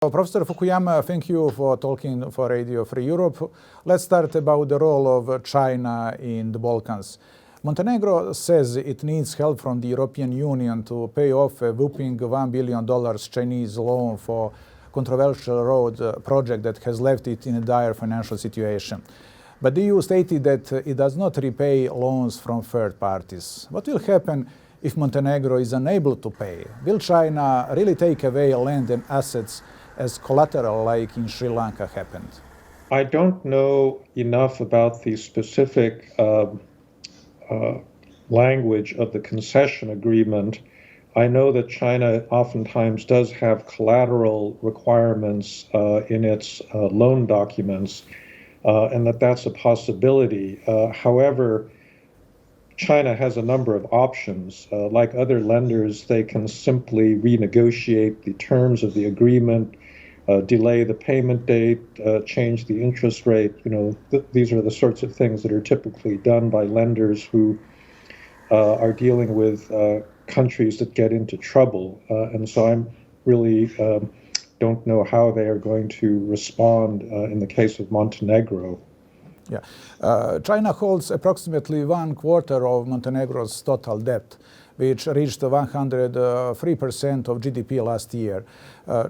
Professor Fukuyama, thank you for talking for Radio Free Europe. Let's start about the role of China in the Balkans. Montenegro says it needs help from the European Union to pay off a whopping $1 billion Chinese loan for controversial road project that has left it in a dire financial situation. But the EU stated that it does not repay loans from third parties. What will happen if Montenegro is unable to pay? Will China really take away land and assets as collateral like in Sri Lanka happened? I don't know enough about the specific language of the concession agreement. I know that China oftentimes does have collateral requirements in its loan documents, and that's a possibility. However, China has a number of options. Like other lenders, they can simply renegotiate the terms of the agreement, delay the payment date, change the interest rate. These are the sorts of things that are typically done by lenders who are dealing with countries that get into trouble. And so I'm really don't know how they are going to respond in the case of Montenegro. Yeah, China holds approximately 1/4 of Montenegro's total debt, which reached 103% of GDP last year.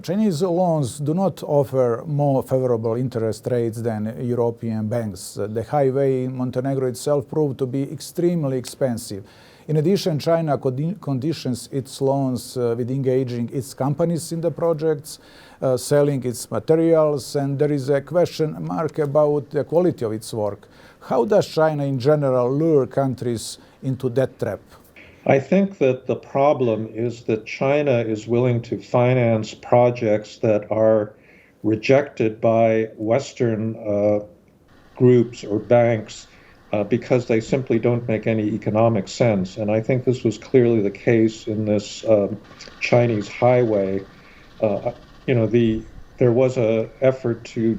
Chinese loans do not offer more favorable interest rates than European banks. The highway in Montenegro itself proved to be extremely expensive. In addition, China conditions its loans with engaging its companies in the projects, selling its materials, and there is a question mark about the quality of its work. How does China in general lure countries into that trap? I think that the problem is that China is willing to finance projects that are rejected by Western groups or banks because they simply don't make any economic sense. And I think this was clearly the case in this Chinese highway. There was an effort to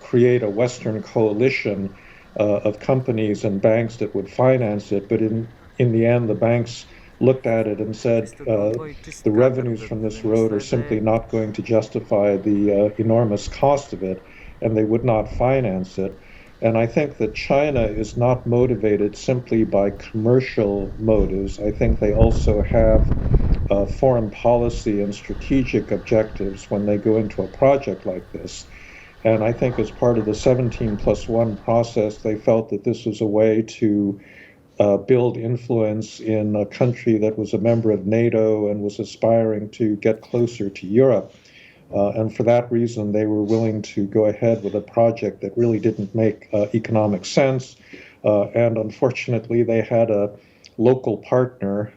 create a Western coalition of companies and banks that would finance it, but in the end, the banks looked at it and said the revenues from this road are simply not going to justify the enormous cost of it, and they would not finance it. And I think that China is not motivated simply by commercial motives. I think they also have foreign policy and strategic objectives when they go into a project like this. And I think as part of the 17+1 process, they felt that this was a way to build influence in a country that was a member of NATO and was aspiring to get closer to Europe. And for that reason, they were willing to go ahead with a project that really didn't make economic sense. And unfortunately, they had a local partner,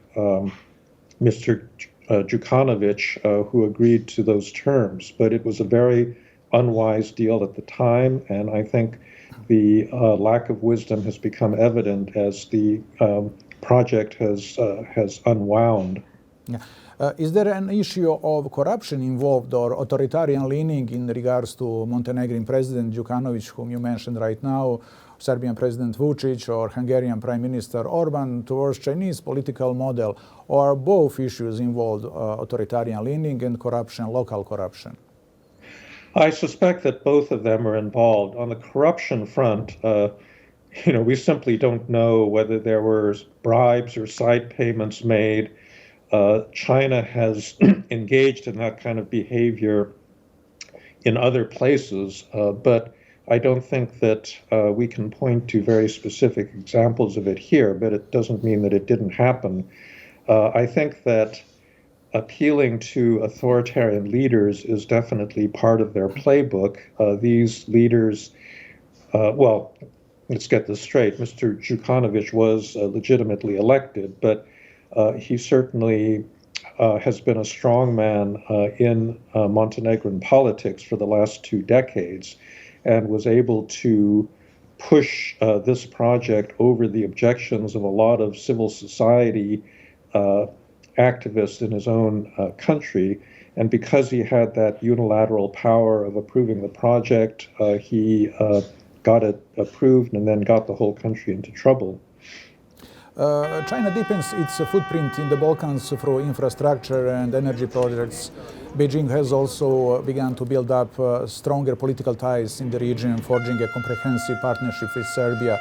Mr. Djukanovic, who agreed to those terms. But it was a very unwise deal at the time, and I think the lack of wisdom has become evident as the project has unwound. Yeah. Is there an issue of corruption involved or authoritarian leaning in regards to Montenegrin President Djukanovic, whom you mentioned right now, Serbian President Vučić, or Hungarian Prime Minister Orban towards Chinese political model? Or are both issues involved, authoritarian leaning and corruption, local corruption? I suspect that both of them are involved. On the corruption front, we simply don't know whether there were bribes or side payments made. China has engaged in that kind of behavior in other places, but I don't think that we can point to very specific examples of it here, but it doesn't mean that it didn't happen. I think that appealing to authoritarian leaders is definitely part of their playbook. These leaders, let's get this straight. Mr. Djukanovic was legitimately elected, but he certainly has been a strong man in Montenegrin politics for the last 2 decades and was able to push this project over the objections of a lot of civil society activists in his own country. And because he had that unilateral power of approving the project, he got it approved and then got the whole country into trouble. China deepens its footprint in the Balkans through infrastructure and energy projects. Beijing has also begun to build up stronger political ties in the region, forging a comprehensive partnership with Serbia.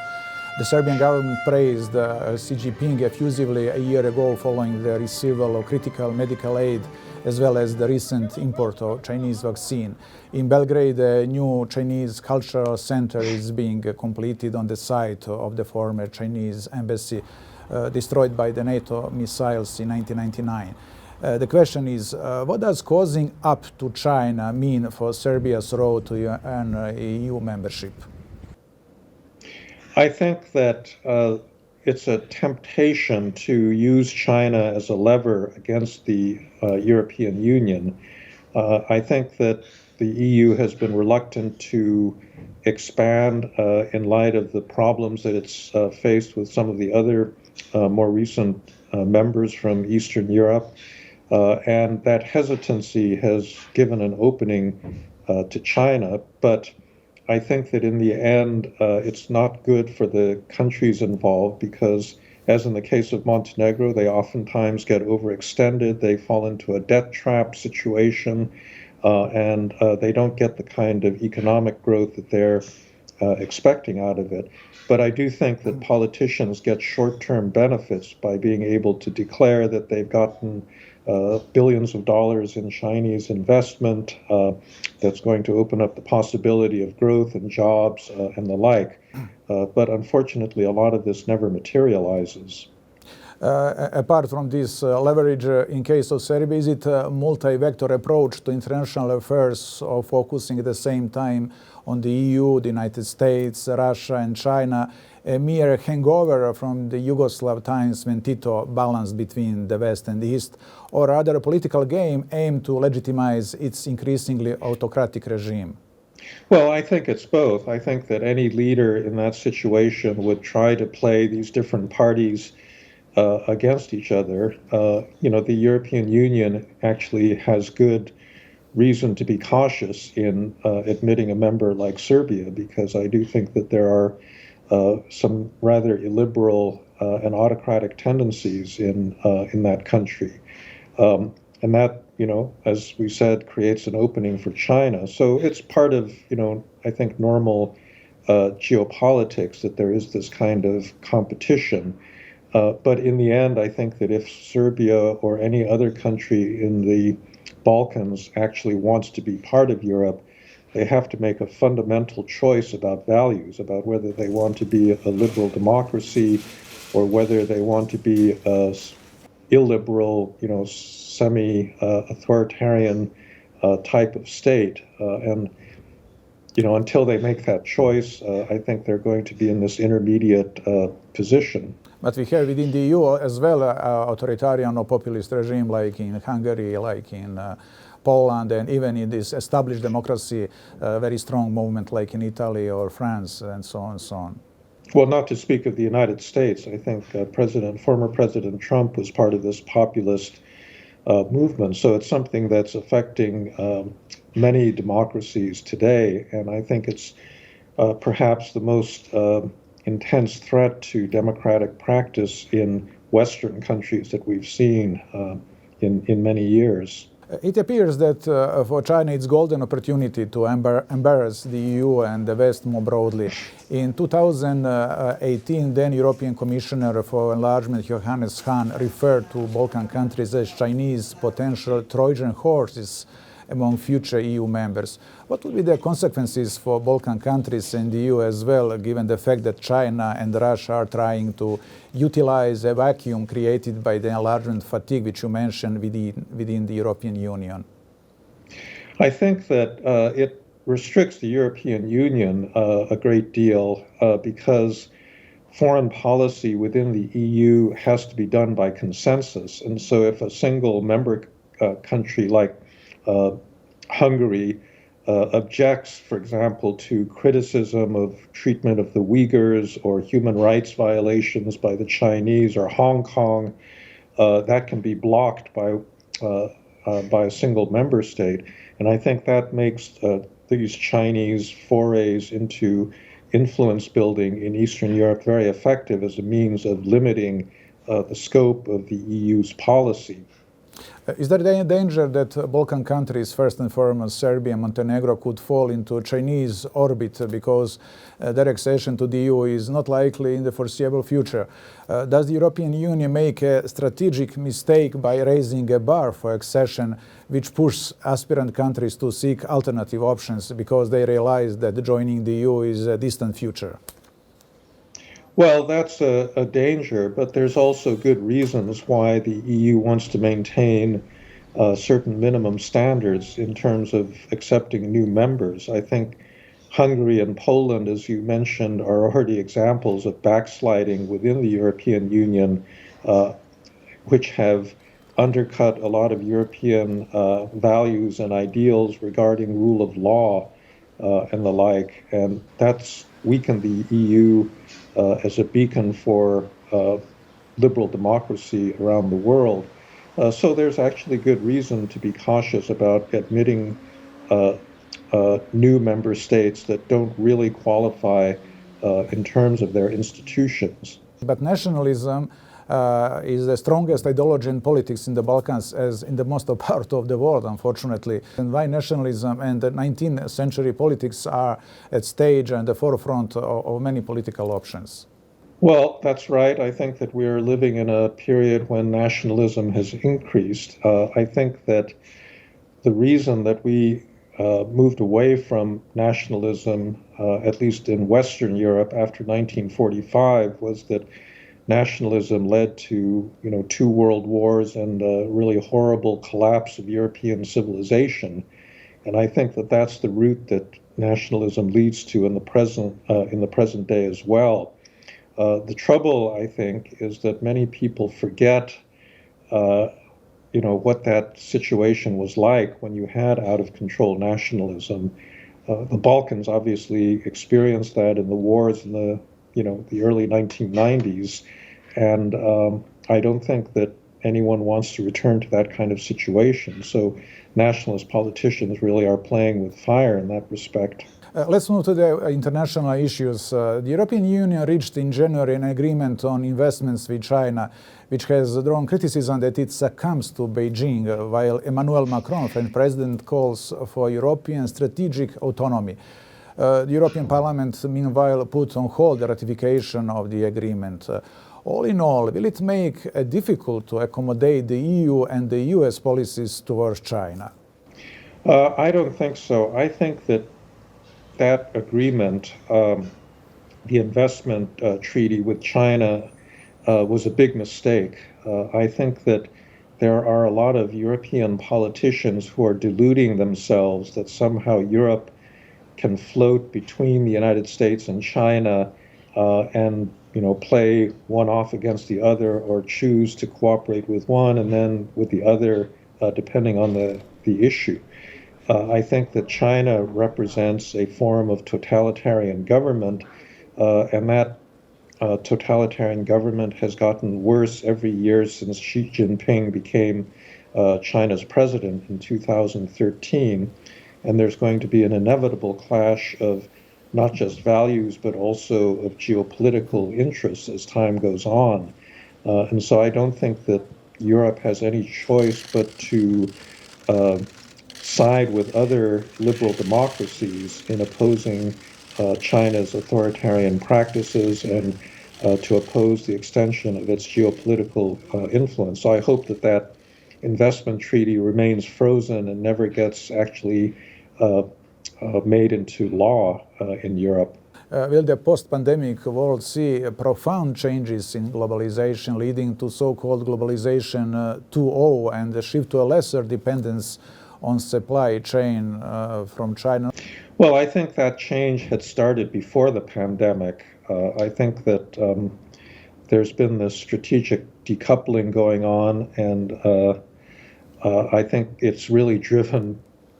The Serbian government praised Xi Jinping effusively a year ago following the receival of critical medical aid, as well as the recent import of Chinese vaccine. In Belgrade, a new Chinese cultural center is being completed on the site of the former Chinese embassy destroyed by the NATO missiles in 1999. The question is, what does cozying up to China mean for Serbia's road to an EU membership? I think that it's a temptation to use China as a lever against the European Union. I think that the EU has been reluctant to expand in light of the problems that it's faced with some of the other more recent members from Eastern Europe. And that hesitancy has given an opening to China. But I think that in the end, it's not good for the countries involved because, as in the case of Montenegro, they oftentimes get overextended. They fall into a debt trap situation, and they don't get the kind of economic growth that they're expecting out of it. But I do think that politicians get short-term benefits by being able to declare that they've gotten billions of dollars in Chinese investment that's going to open up the possibility of growth and jobs and the like. But unfortunately, a lot of this never materializes. Apart from this leverage, in case of Serbia, is it a multi-vector approach to international affairs of focusing at the same time on the EU, the United States, Russia and China, a mere hangover from the Yugoslav times when Tito balanced between the West and the East, or rather a political game aimed to legitimize its increasingly autocratic regime? Well, I think it's both. I think that any leader in that situation would try to play these different parties against each other. The European Union actually has good reason to be cautious in admitting a member like Serbia, because I do think that there are some rather illiberal and autocratic tendencies in that country. And that, as we said, creates an opening for China. So it's part of, I think, normal geopolitics that there is this kind of competition. But in the end, I think that if Serbia or any other country in the Balkans actually wants to be part of Europe, they have to make a fundamental choice about values, about whether they want to be a liberal democracy or whether they want to be a illiberal, semi-authoritarian type of state. And until they make that choice, I think they're going to be in this intermediate position. But we have within the EU as well authoritarian or populist regime like in Hungary, like in Poland, and even in this established democracy, very strong movement like in Italy or France, and so on and so on. Well, not to speak of the United States, I think former President Trump was part of this populist movement. So it's something that's affecting many democracies today, and I think it's perhaps the most intense threat to democratic practice in Western countries that we've seen in many years. It appears that for China it's a golden opportunity to embarrass the EU and the West more broadly. In 2018, then European Commissioner for Enlargement Johannes Hahn referred to Balkan countries as Chinese potential Trojan horses among future EU members. What would be the consequences for Balkan countries and the EU as well, given the fact that China and Russia are trying to utilize a vacuum created by the enlargement fatigue, which you mentioned within the European Union? I think that it restricts the European Union a great deal because foreign policy within the EU has to be done by consensus. And so if a single member country like Hungary objects, for example, to criticism of treatment of the Uyghurs or human rights violations by the Chinese or Hong Kong, that can be blocked by a single member state. And I think that makes these Chinese forays into influence building in Eastern Europe very effective as a means of limiting the scope of the EU's policy. Is there any danger that Balkan countries, first and foremost Serbia and Montenegro, could fall into Chinese orbit because their accession to the EU is not likely in the foreseeable future? Does the European Union make a strategic mistake by raising a bar for accession which pushes aspirant countries to seek alternative options because they realize that joining the EU is a distant future? Well, that's a danger, but there's also good reasons why the EU wants to maintain certain minimum standards in terms of accepting new members. I think Hungary and Poland, as you mentioned, are already examples of backsliding within the European Union, which have undercut a lot of European values and ideals regarding rule of law and the like, and that's weakened the EU as a beacon for liberal democracy around the world. So there's actually good reason to be cautious about admitting new member states that don't really qualify in terms of their institutions. But nationalism is the strongest ideology in politics in the Balkans, as in the most part of the world, unfortunately. And why nationalism and the 19th century politics are at stage and the forefront of many political options? Well, that's right. I think that we are living in a period when nationalism has increased. I think that the reason that we moved away from nationalism, at least in Western Europe after 1945, was that nationalism led to, two world wars and a really horrible collapse of European civilization. And I think that that's the route that nationalism leads to in the present day as well. The trouble, I think, is that many people forget, what that situation was like when you had out-of-control nationalism. The Balkans obviously experienced that in the wars in the early 1990s, and I don't think that anyone wants to return to that kind of situation. So nationalist politicians really are playing with fire in that respect. Let's move to the international issues. The European Union reached in January an agreement on investments with China, which has drawn criticism that it succumbs to Beijing, while Emmanuel Macron, French president, calls for European strategic autonomy. The European Parliament, meanwhile, put on hold the ratification of the agreement. All in all, will it make it difficult to accommodate the EU and the US policies towards China? I don't think so. I think that agreement, the investment treaty with China, was a big mistake. I think that there are a lot of European politicians who are deluding themselves that somehow Europe can float between the United States and China and play one off against the other, or choose to cooperate with one and then with the other, depending on the issue. I think that China represents a form of totalitarian government, and that totalitarian government has gotten worse every year since Xi Jinping became China's president in 2013. And there's going to be an inevitable clash of not just values, but also of geopolitical interests as time goes on. And so I don't think that Europe has any choice but to side with other liberal democracies in opposing China's authoritarian practices and to oppose the extension of its geopolitical influence. So I hope that investment treaty remains frozen and never gets actually made into law in Europe. Will the post-pandemic world see profound changes in globalization, leading to so-called globalization 2.0 and the shift to a lesser dependence on supply chain from China? Well, I think that change had started before the pandemic. I think that there's been this strategic decoupling going on, and I think it's really driven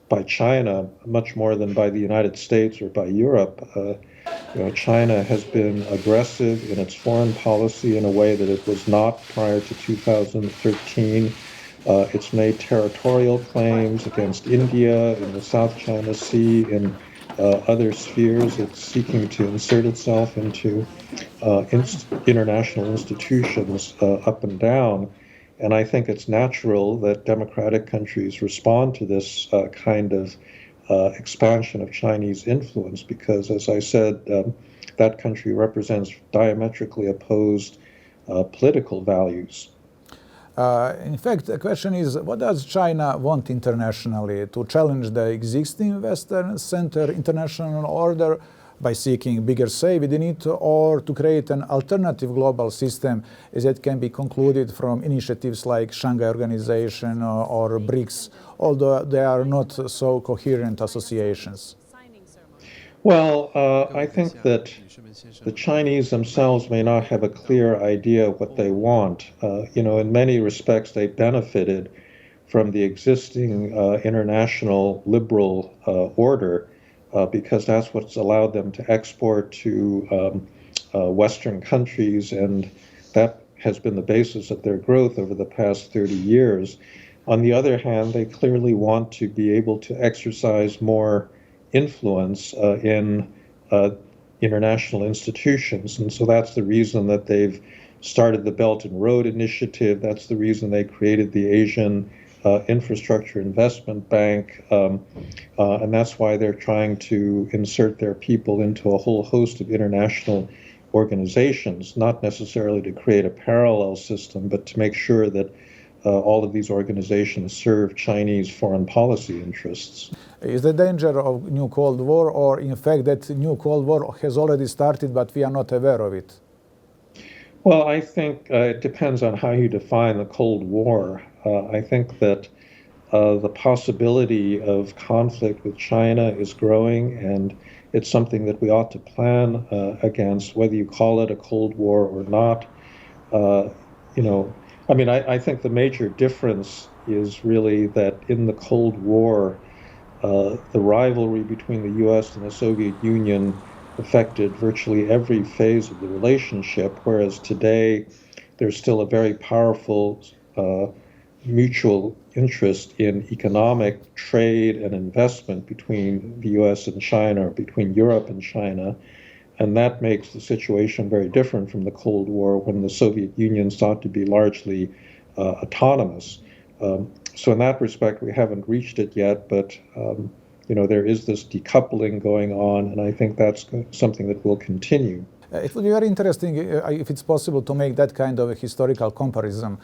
by China much more than by the United States or by Europe. China has been aggressive in its foreign policy in a way that it was not prior to 2013. It's made territorial claims against India in the South China Sea, in other spheres. It's seeking to insert itself into international institutions up and down. And I think it's natural that democratic countries respond to this kind of expansion of Chinese influence because, as I said, that country represents diametrically opposed political values. In fact, the question is, what does China want internationally? To challenge the existing Western Center international order by seeking bigger say within it, or to create an alternative global system as it can be concluded from initiatives like Shanghai Organization or BRICS, although they are not so coherent associations? Well, I think that the Chinese themselves may not have a clear idea of what they want. In many respects, they benefited from the existing international liberal order because that's what's allowed them to export to Western countries, and that has been the basis of their growth over the past 30 years. On the other hand, they clearly want to be able to exercise more influence in international institutions. And so that's the reason that they've started the Belt and Road Initiative. That's the reason they created the Asian Infrastructure Investment Bank. And that's why they're trying to insert their people into a whole host of international organizations, not necessarily to create a parallel system, but to make sure that all of these organizations serve Chinese foreign policy interests. Is the danger of new Cold War, or in fact that new Cold War has already started but we are not aware of it? Well, I think it depends on how you define the Cold War. I think that the possibility of conflict with China is growing, and it's something that we ought to plan against, whether you call it a Cold War or not. I think the major difference is really that in the Cold War, the rivalry between the U.S. and the Soviet Union affected virtually every phase of the relationship, whereas today there's still a very powerful mutual interest in economic trade and investment between the U.S. and China, or between Europe and China. And that makes the situation very different from the Cold War, when the Soviet Union sought to be largely autonomous. So in that respect, we haven't reached it yet, but there is this decoupling going on, and I think that's something that will continue. It would be very interesting if it's possible to make that kind of a historical comparison.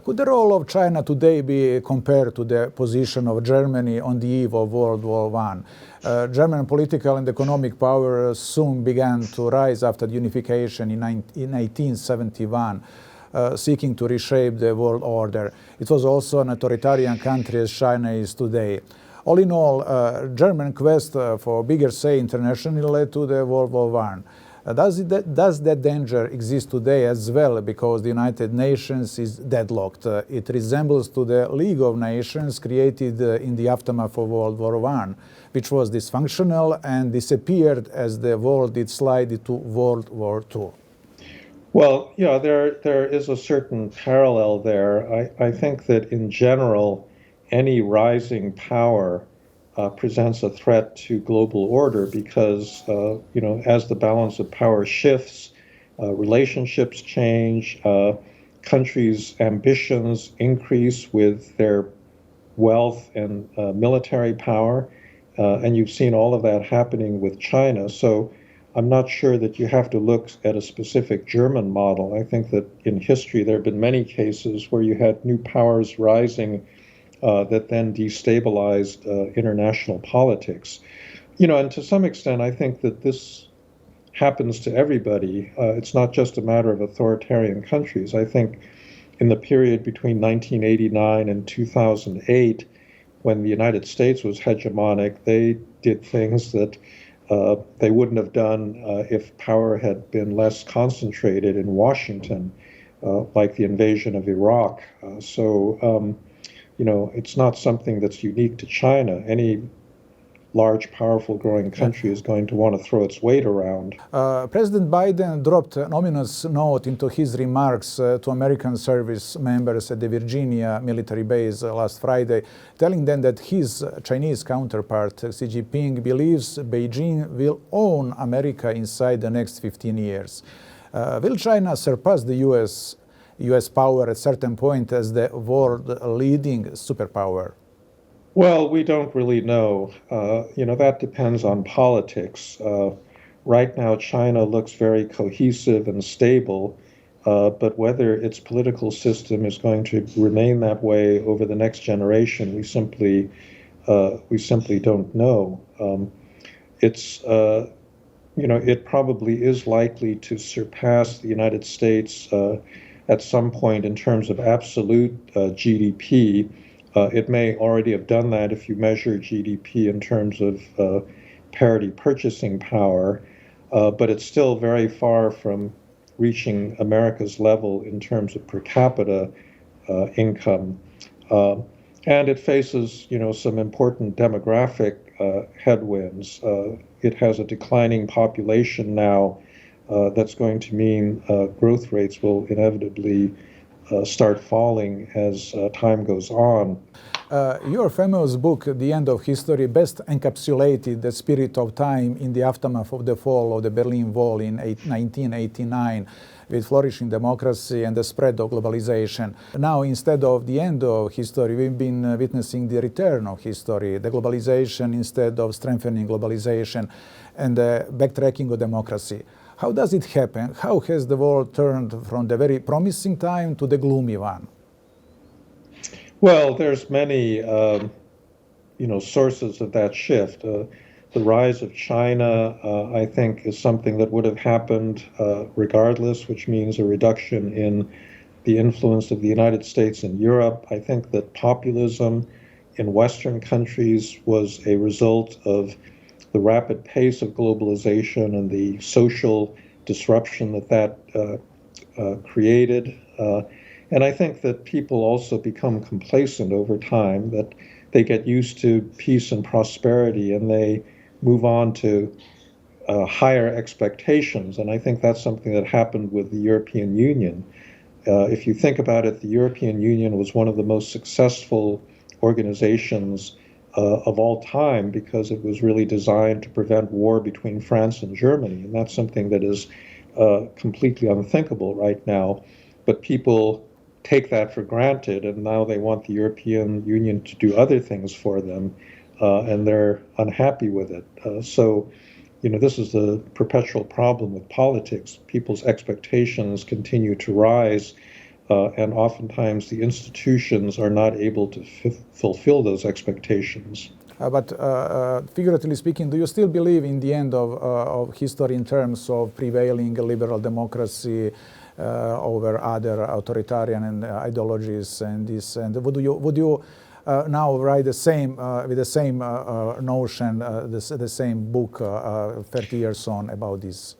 Could the role of China today be compared to the position of Germany on the eve of World War I? German political and economic power soon began to rise after the unification in 1871, seeking to reshape the world order. It was also an authoritarian country as China is today. All in all, German quest for bigger say internationally led to the World War I. Does that danger exist today as well, because the United Nations is deadlocked? It resembles to the League of Nations created in the aftermath of World War I, which was dysfunctional and disappeared as the world did slide into World War II. Well, yeah, there is a certain parallel there. I think that in general, any rising power presents a threat to global order because, as the balance of power shifts, relationships change, countries' ambitions increase with their wealth and military power, and you've seen all of that happening with China. So I'm not sure that you have to look at a specific German model. I think that in history there have been many cases where you had new powers rising that then destabilized international politics. And to some extent, I think that this happens to everybody. It's not just a matter of authoritarian countries. I think in the period between 1989 and 2008, when the United States was hegemonic, they did things that they wouldn't have done if power had been less concentrated in Washington, like the invasion of Iraq. It's not something that's unique to China. Any large, powerful, growing country is going to want to throw its weight around. President Biden dropped an ominous note into his remarks to American service members at the Virginia military base last Friday, telling them that his Chinese counterpart, Xi Jinping, believes Beijing will own America inside the next 15 years. Will China surpass the US power at a certain point as the world leading superpower? Well, we don't really know. That depends on politics. Right now, China looks very cohesive and stable, but whether its political system is going to remain that way over the next generation, we simply don't know. It probably is likely to surpass the United States at some point in terms of absolute GDP. It may already have done that if you measure GDP in terms of parity purchasing power, but it's still very far from reaching America's level in terms of per capita income. And it faces, some important demographic headwinds. It has a declining population now that's going to mean growth rates will inevitably start falling as time goes on. Your famous book, The End of History, best encapsulated the spirit of time in the aftermath of the fall of the Berlin Wall in 1989, with flourishing democracy and the spread of globalization. Now, instead of the end of history, we've been witnessing the return of history, the globalization instead of strengthening globalization, and the backtracking of democracy. How does it happen? How has the world turned from the very promising time to the gloomy one? Well, there's many, sources of that shift. The rise of China, I think, is something that would have happened regardless, which means a reduction in the influence of the United States and Europe. I think that populism in Western countries was a result of the rapid pace of globalization and the social disruption that created. And I think that people also become complacent over time, that they get used to peace and prosperity and they move on to higher expectations. And I think that's something that happened with the European Union. If you think about it, the European Union was one of the most successful organizations of all time because it was really designed to prevent war between France and Germany. And that's something that is completely unthinkable right now. But people take that for granted, and now they want the European Union to do other things for them, and they're unhappy with it. So this is the perpetual problem with politics. People's expectations continue to rise, and oftentimes the institutions are not able to fulfill those expectations. But figuratively speaking, do you still believe in the end of history in terms of prevailing liberal democracy over other authoritarian ideologies and this? And would you now write the same with the same notion, the same book 30 years on about this?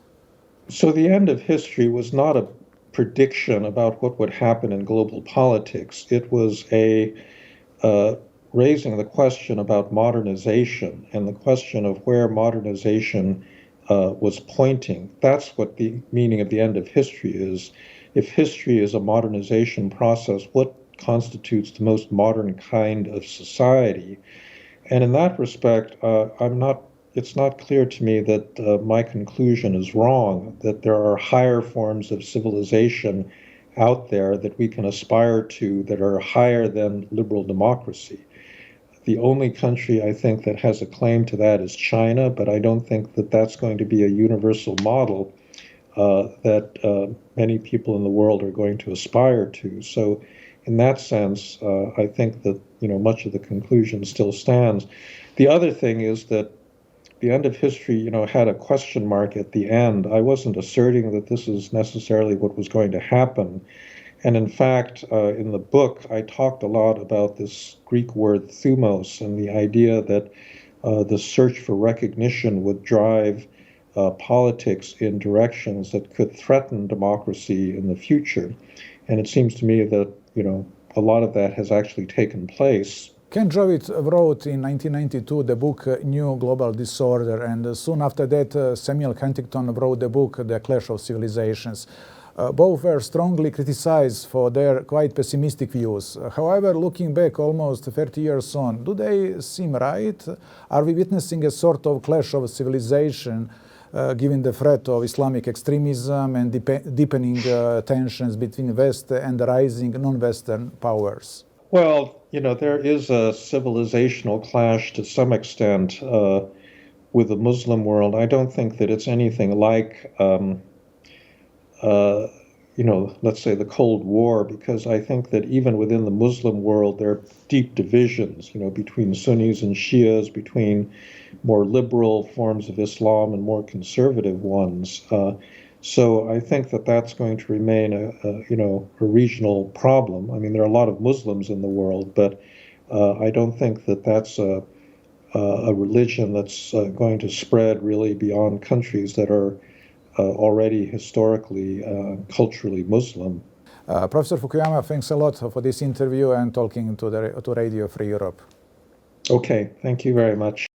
So the end of history was not a prediction about what would happen in global politics. It was a raising the question about modernization and the question of where modernization was pointing. That's what the meaning of the end of history is. If history is a modernization process, what constitutes the most modern kind of society? And in that respect, it's not clear to me that my conclusion is wrong, that there are higher forms of civilization out there that we can aspire to that are higher than liberal democracy. The only country I think that has a claim to that is China, but I don't think that that's going to be a universal model that many people in the world are going to aspire to. So in that sense, I think that much of the conclusion still stands. The other thing is that the end of history, had a question mark at the end. I wasn't asserting that this is necessarily what was going to happen. And in fact, in the book, I talked a lot about this Greek word thumos and the idea that the search for recognition would drive politics in directions that could threaten democracy in the future. And it seems to me that, a lot of that has actually taken place. Ken Jovit wrote in 1992 the book New Global Disorder, and soon after that Samuel Huntington wrote the book The Clash of Civilizations. Both were strongly criticized for their quite pessimistic views. However, looking back almost 30 years on, do they seem right? Are we witnessing a sort of clash of civilization given the threat of Islamic extremism and deepening tensions between West and the rising non-Western powers? Well, there is a civilizational clash to some extent with the Muslim world. I don't think that it's anything like, let's say the Cold War, because I think that even within the Muslim world, there are deep divisions, between Sunnis and Shias, between more liberal forms of Islam and more conservative ones. So I think that that's going to remain a regional problem. I mean, there are a lot of Muslims in the world, but I don't think that that's a religion that's going to spread really beyond countries that are already historically, culturally Muslim. Professor Fukuyama, thanks a lot for this interview and talking to Radio Free Europe. Okay, thank you very much.